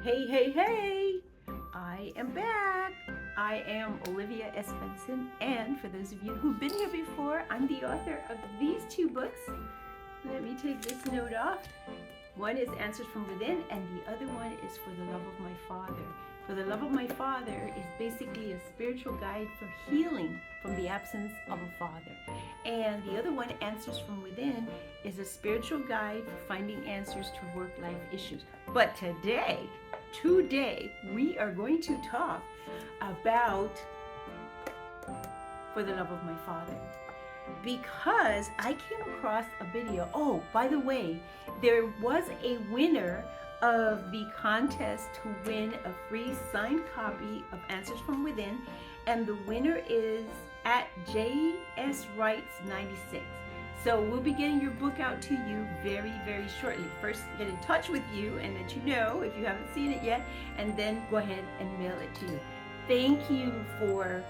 Hey, I am back. I am Olivia S. Benson, and for those of you who've been here before, I'm the author of these two books. Let me take this note off. One is Answers from Within, and the other one is For the Love of My Father. For the Love of My Father is basically a spiritual guide for healing from the absence of a father. And the other one, Answers from Within, is a spiritual guide for finding answers to work-life issues. But today, we are going to talk about For the Love of My Father, because I came across a video. Oh, by the way, there was a winner of the contest to win a free signed copy of Answers from Within, and the winner is at JS Writes 96. So we'll be getting your book out to you very, very shortly. First, get in touch with you and let you know if you haven't seen it yet, and then go ahead and mail it to you. Thank you for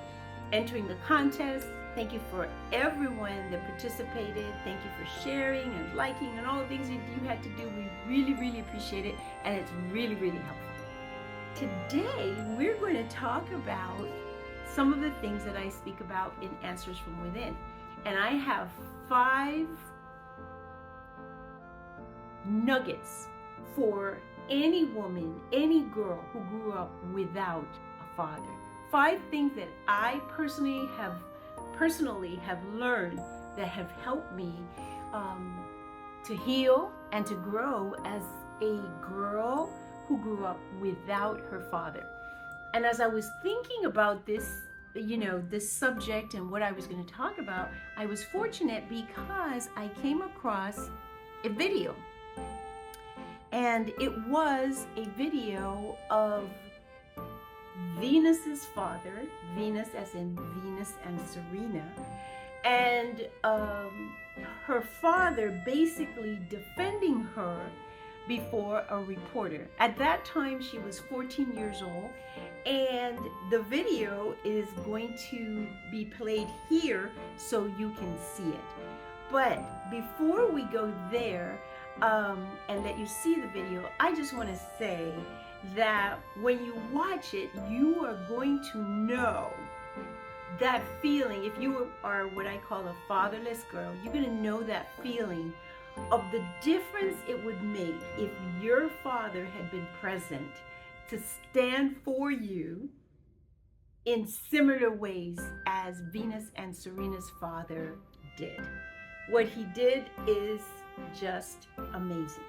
entering the contest. Thank you for everyone that participated. Thank you for sharing and liking and all the things that you had to do. We really, really appreciate it, and it's really, really helpful. Today, we're going to talk about some of the things that I speak about in Answers from Within. And I have 5 nuggets for any woman, any girl who grew up without a father. 5 things that I personally have learned that have helped me to heal and to grow as a girl who grew up without her father. And as I was thinking about this, this subject and what I was going to talk about, I was fortunate because I came across a video. And it was a video of Venus's father, Venus as in Venus and Serena, and her father basically defending her before a reporter. At that time, she was 14 years old, and the video is going to be played here so you can see it. But before we go there and let you see the video, I just want to say that when you watch it, you are going to know that feeling. If you are what I call a fatherless girl, you're going to know that feeling of the difference it would make if your father had been present to stand for you in similar ways as Venus and Serena's father did. What he did is just amazing.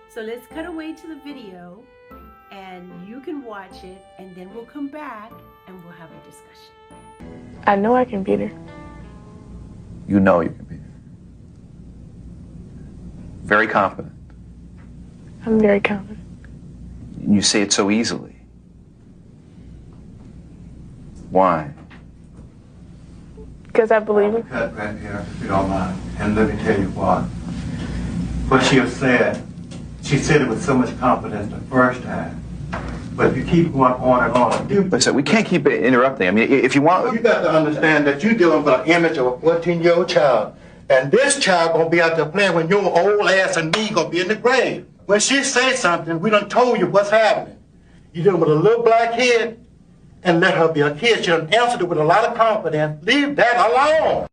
So let's cut away to the video, and you can watch it, and then we'll come back and we'll have a discussion. I know I can beat her. You know you can beat her. Very confident. I'm very confident. And you say it so easily. Why? Because I believe it. Cut right here, if you don't mind. And let me tell you what she has said. She said it with so much confidence the first time. But if you keep going on and on, Listen, we can't keep interrupting. I mean, if you want... You got to understand that you're dealing with an image of a 14-year-old child. And this child gonna be out there playing when your old ass and me gonna be in the grave. When she says something, we done told you what's happening. You're dealing with a little black kid, and let her be a kid. She done answered it with a lot of confidence. Leave that alone.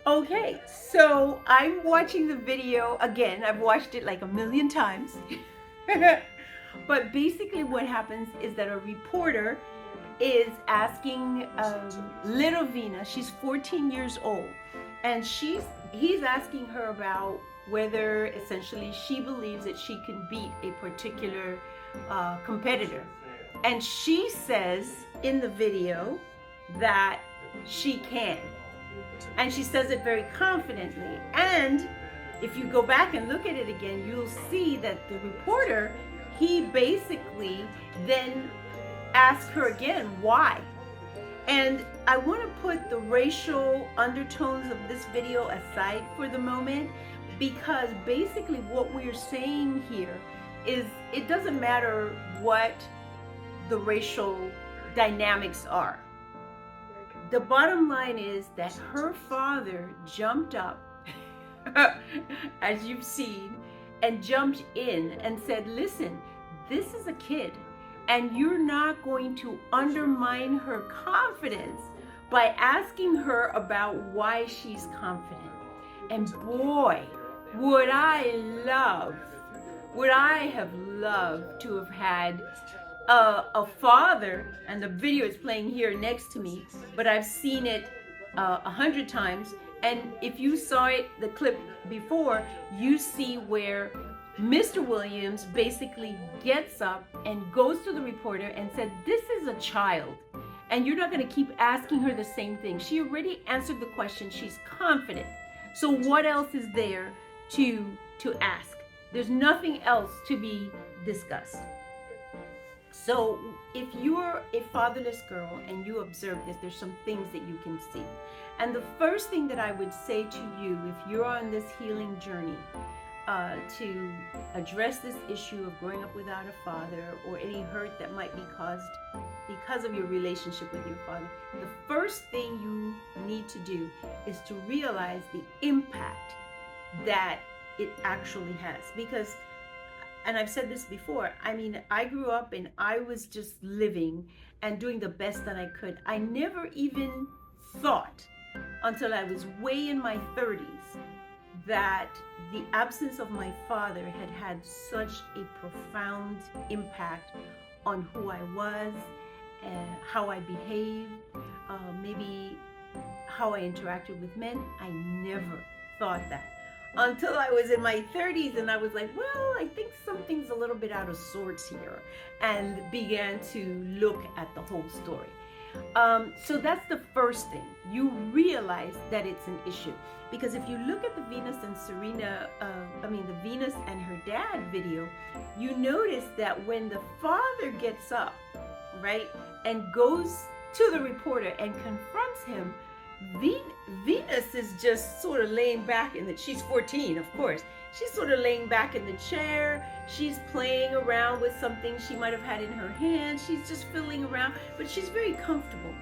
Okay, so I'm watching the video again. I've watched it like a million times. But basically what happens is that a reporter is asking little Venus, she's 14 years old, and he's asking her about whether essentially she believes that she can beat a particular competitor. And she says in the video that she can. And she says it very confidently. And if you go back and look at it again, you'll see that the reporter, he basically then asks her again, why? And I want to put the racial undertones of this video aside for the moment, because basically what we're saying here is it doesn't matter what the racial dynamics are. The bottom line is that her father jumped up, as you've seen, and jumped in and said, listen, this is a kid. And you're not going to undermine her confidence by asking her about why she's confident. And boy, would I have loved to have had a father, and the video is playing here next to me, but I've seen it 100 times. And if you saw it, the clip before, you see where Mr. Williams basically gets up and goes to the reporter and said, this is a child, and you're not going to keep asking her the same thing. She already answered the question. She's confident. So what else is there to ask? There's nothing else to be discussed. So if you're a fatherless girl and you observe this, there's some things that you can see. And the first thing that I would say to you, if you're on this healing journey, to address this issue of growing up without a father or any hurt that might be caused because of your relationship with your father, the first thing you need to do is to realize the impact that it actually has. Because, and I've said this before, I mean, I grew up and I was just living and doing the best that I could. I never even thought until I was way in my 30s that the absence of my father had such a profound impact on who I was, and how I behaved, maybe how I interacted with men. I never thought that until I was in my 30s, and I was like, well, I think something's a little bit out of sorts here, and began to look at the whole story. So that's the first thing. You realize that it's an issue. Because if you look at the Venus and Serena, the Venus and her dad video, you notice that when the father gets up, right, and goes to the reporter and confronts him, Venus is just sort of laying back she's 14, of course. She's sort of laying back in the chair. She's playing around with something she might have had in her hand. She's just fiddling around, but she's very comfortable.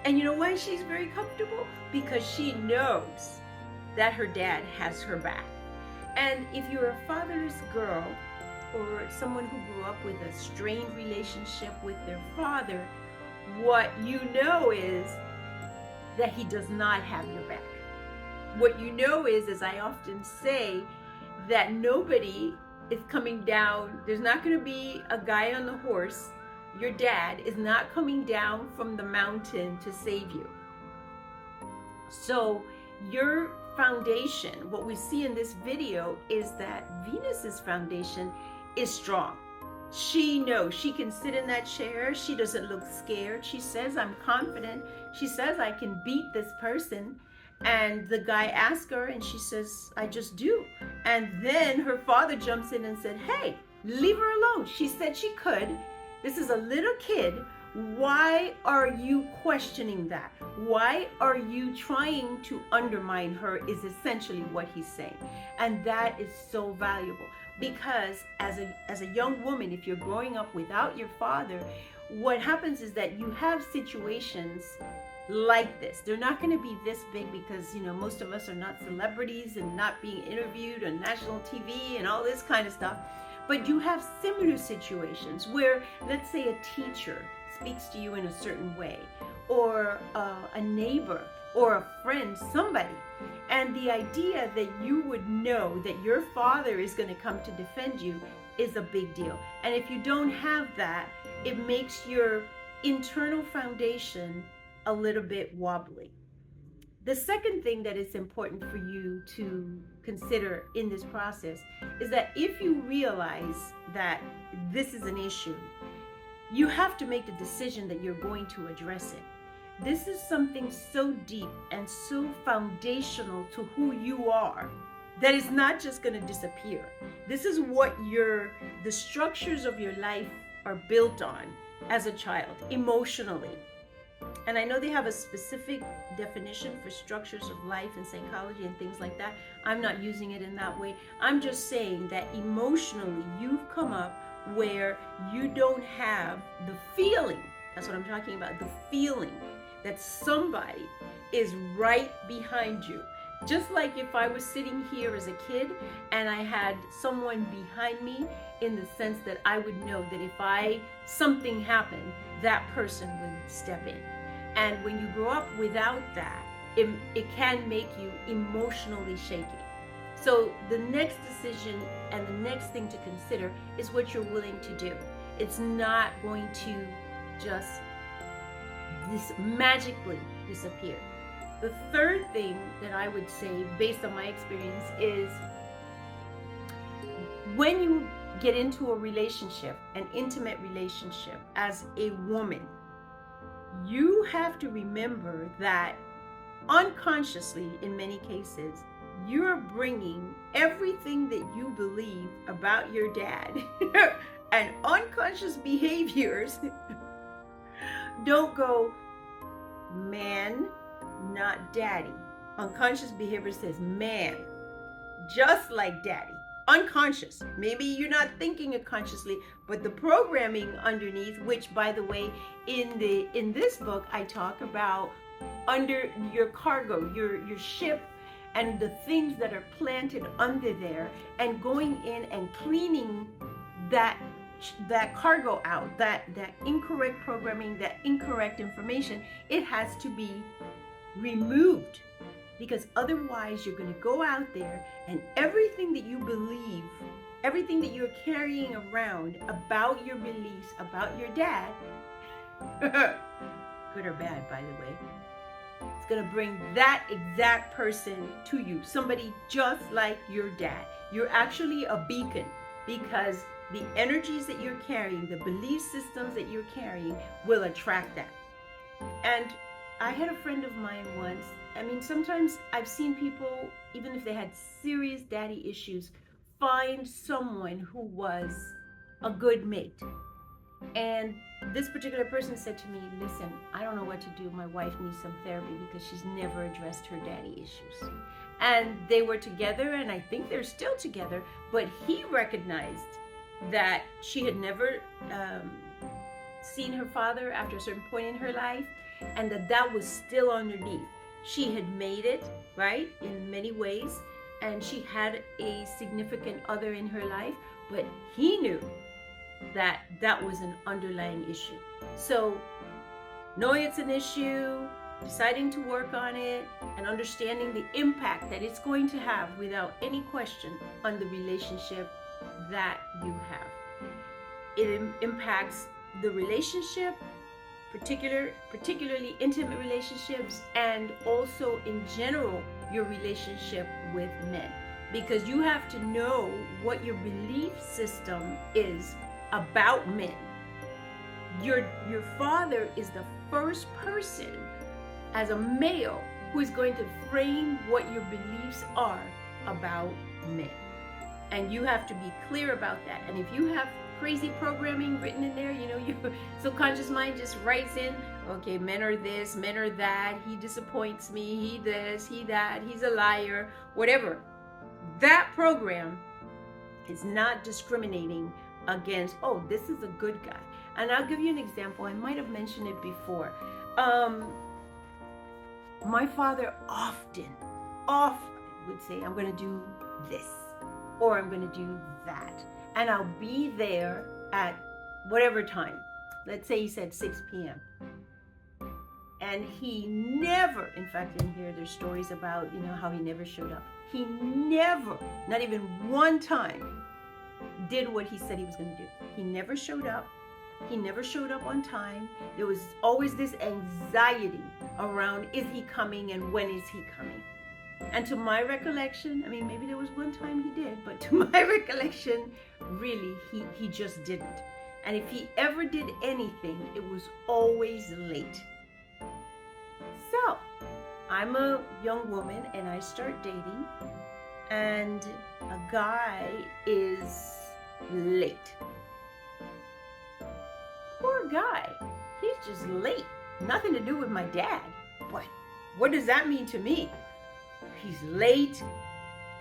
And you know why she's very comfortable? Because she knows that her dad has her back. And if you're a fatherless girl or someone who grew up with a strained relationship with their father, what you know is that he does not have your back. What you know is, as I often say, that nobody is coming down. There's not going to be a guy on the horse. Your dad is not coming down from the mountain to save you. So your foundation, what we see in this video, is that Venus's foundation is strong. She knows she can sit in that chair. She doesn't look scared. She says, I'm confident. She says, I can beat this person. And the guy asks her, and she says, I just do. And then her father jumps in and said, hey, leave her alone. She said she could. This is a little kid. Why are you questioning that? Why are you trying to undermine her, is essentially what he's saying. And that is so valuable, because as a young woman, if you're growing up without your father, what happens is that you have situations like this. They're not going to be this big because, most of us are not celebrities and not being interviewed on national TV and all this kind of stuff. But you have similar situations where, let's say, a teacher speaks to you in a certain way, or a neighbor or a friend, somebody. And the idea that you would know that your father is going to come to defend you is a big deal. And if you don't have that, it makes your internal foundation a little bit wobbly. The second thing that is important for you to consider in this process is that if you realize that this is an issue, you have to make the decision that you're going to address it. This is something so deep and so foundational to who you are that it's not just going to disappear. This is what the structures of your life are built on as a child, emotionally. And I know they have a specific definition for structures of life and psychology and things like that. I'm not using it in that way. I'm just saying that emotionally you've come up where you don't have the feeling, that's what I'm talking about, the feeling that somebody is right behind you. Just like if I was sitting here as a kid and I had someone behind me, in the sense that I would know that if something happened, that person would step in. And when you grow up without that, it can make you emotionally shaky. So the next decision and the next thing to consider is what you're willing to do. It's not going to just magically disappear. The third thing that I would say, based on my experience, is when you get into a relationship, an intimate relationship, as a woman, you have to remember that unconsciously, in many cases, you're bringing everything that you believe about your dad and unconscious behaviors. Don't go, man, not daddy. Unconscious behavior says man, just like daddy. Unconscious. Maybe you're not thinking it consciously, but the programming underneath, which, by the way, in this book, I talk about under your cargo, your ship, and the things that are planted under there, and going in and cleaning that cargo out, that incorrect programming, that incorrect information. It has to be removed, because otherwise you're going to go out there and everything that you believe, everything that you're carrying around about your beliefs about your dad, good or bad, by the way, it's going to bring that exact person to you, somebody just like your dad. You're actually a beacon, because the energies that you're carrying, the belief systems that you're carrying, will attract that. And I had a friend of mine once. I mean, sometimes I've seen people, even if they had serious daddy issues, find someone who was a good mate. And this particular person said to me, listen, I don't know what to do. My wife needs some therapy because she's never addressed her daddy issues. And they were together, and I think they're still together, but he recognized that she had never seen her father after a certain point in her life, and that was still underneath. She had made it, right, in many ways, and she had a significant other in her life, but he knew that was an underlying issue. So knowing it's an issue, deciding to work on it, and understanding the impact that it's going to have without any question on the relationship that you have. It impacts the relationship, particularly intimate relationships, and also in general your relationship with men, because you have to know what your belief system is about men. Your father is the first person as a male who is going to frame what your beliefs are about men. And you have to be clear about that. And if you have crazy programming written in there, your subconscious mind just writes in, okay, men are this, men are that, he disappoints me, he this, he that, he's a liar, whatever. That program is not discriminating against, oh, this is a good guy. And I'll give you an example. I might have mentioned it before. My father often would say, I'm going to do this, or I'm going to do that. And I'll be there at whatever time. Let's say he said 6 p.m. And he never, in fact, in here there's stories about, how he never showed up. He never, not even one time, did what he said he was going to do. He never showed up. He never showed up on time. There was always this anxiety around, is he coming and when is he coming? And to my recollection, I mean, maybe there was one time he did, but to my recollection, really, he just didn't. And if he ever did anything, it was always late. So, I'm a young woman and I start dating, and a guy is late. Poor guy. He's just late. Nothing to do with my dad. But what does that mean to me? He's late.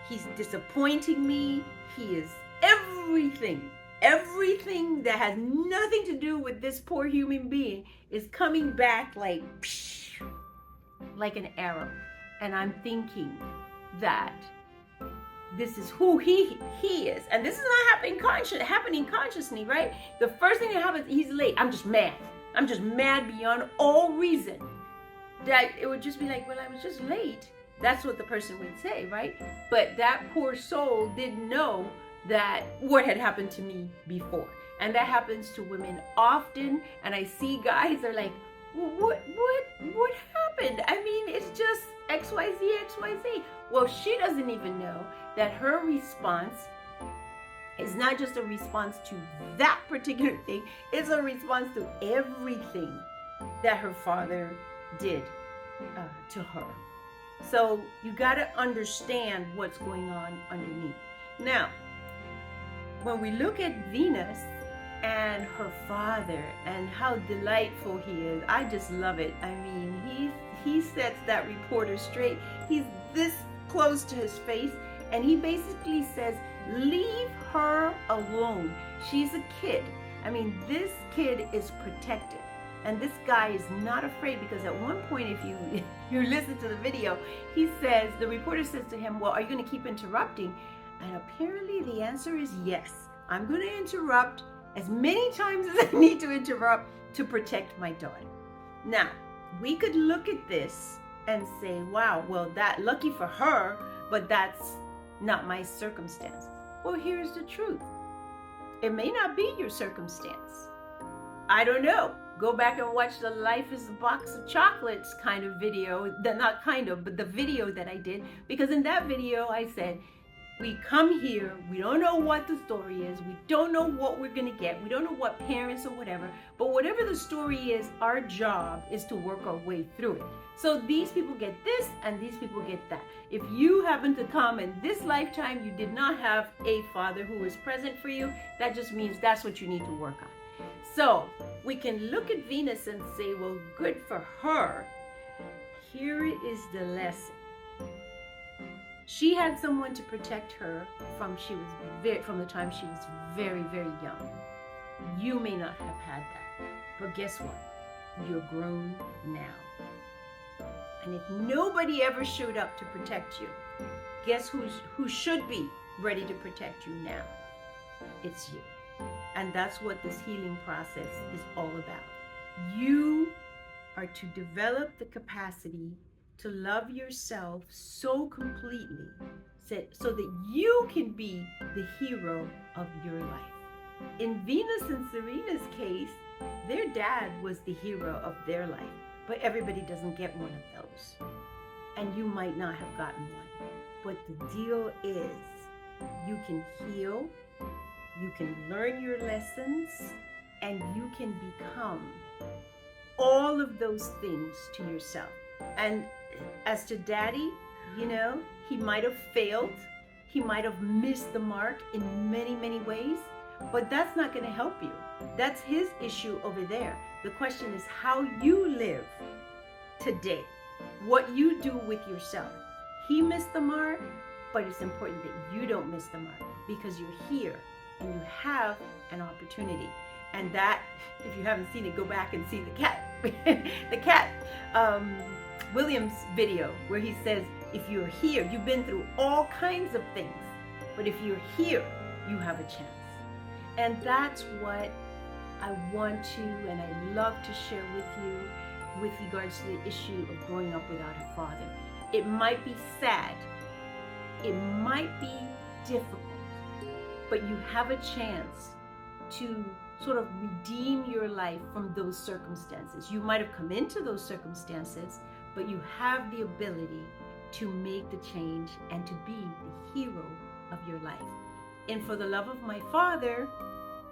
He's disappointing me. He is everything. Everything that has nothing to do with this poor human being is coming back like an arrow. And I'm thinking that this is who he is. And this is not happening consciously, right? The first thing that happens, he's late. I'm just mad. I'm just mad beyond all reason. That it would just be like, well, I was just late. That's what the person would say, right? But that poor soul didn't know that what had happened to me before. And that happens to women often. And I see guys are like, what happened? I mean, it's just XYZ, XYZ. Well, she doesn't even know that her response is not just a response to that particular thing. It's a response to everything that her father did to her. So you got to understand what's going on underneath. Now, when we look at Venus and her father and how delightful he is, I just love it. I mean, he sets that reporter straight. He's this close to his face, and he basically says, leave her alone. She's a kid. I mean, this kid is protected. And this guy is not afraid, because at one point, if you listen to the video, he says, the reporter says to him, well, are you going to keep interrupting? And apparently the answer is yes. I'm going to interrupt as many times as I need to interrupt to protect my daughter. Now, we could look at this and say, wow, well, that lucky for her, but that's not my circumstance. Well, here's the truth. It may not be your circumstance. I don't know. Go back and watch the Life is a Box of Chocolates kind of video. Not kind of, but the video that I did. Because in that video, I said, we come here, we don't know what the story is, we don't know what we're going to get, we don't know what parents or whatever, but whatever the story is, our job is to work our way through it. So these people get this and these people get that. If you happen to come in this lifetime, you did not have a father who was present for you, that just means that's what you need to work on. So we can look at Venus and say, well, good for her. Here is the lesson. She had someone to protect her from the time she was very, very young. You may not have had that, but guess what? You're grown now. And if nobody ever showed up to protect you, guess who should be ready to protect you now? It's you. And that's what this healing process is all about. You are to develop the capacity to love yourself so completely so that you can be the hero of your life. In Venus and Serena's case, their dad was the hero of their life, but everybody doesn't get one of those. And you might not have gotten one. But the deal is, you can heal, you can learn your lessons, and you can become all of those things to yourself. And as to daddy, he might have failed. He might have missed the mark in many, many ways, but that's not going to help you. That's his issue over there. The question is how you live today, what you do with yourself. He missed the mark, but it's important that you don't miss the mark, because you're here and you have an opportunity. And that, if you haven't seen it, go back and see the Katt Williams video, where he says, if you're here, you've been through all kinds of things, but if you're here, you have a chance. And that's what I want to, and I love to share with you with regards to the issue of growing up without a father. It might be sad, it might be difficult, but you have a chance to sort of redeem your life from those circumstances. You might have come into those circumstances, but you have the ability to make the change and to be the hero of your life. And for the love of my father,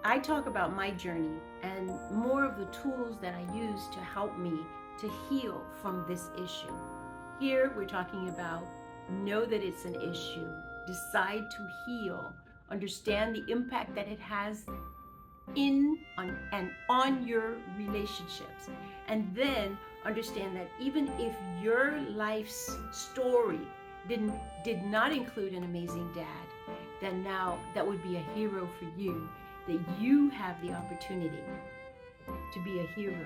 I talk about my journey and more of the tools that I use to help me to heal from this issue. Here we're talking about know that it's an issue, decide to heal, understand the impact that it has on your relationships, and then understand that even if your life's story did not include an amazing dad, then now that would be a hero for you, that you have the opportunity to be a hero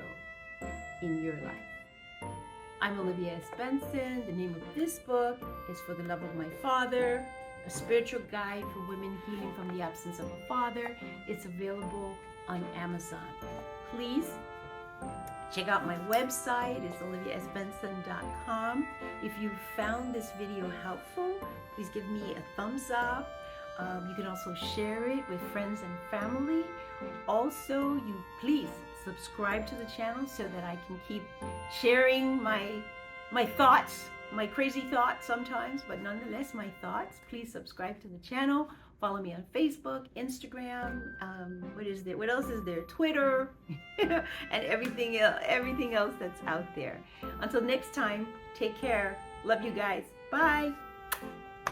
in your life. I'm Olivia S. Benson. The name of this book is For the Love of My Father. A spiritual guide for women healing from the absence of a father. It's available on Amazon. Please check out my website. It's oliviasbenson.com. If you found this video helpful, please give me a thumbs up. You can also share it with friends and family. Also, you please subscribe to the channel so that I can keep sharing my thoughts, my crazy thoughts sometimes, but nonetheless my thoughts. Please subscribe to the channel. Follow me on Facebook, Instagram. What is there? What else is there? Twitter, and everything else that's out there. Until next time, take care. Love you guys. Bye.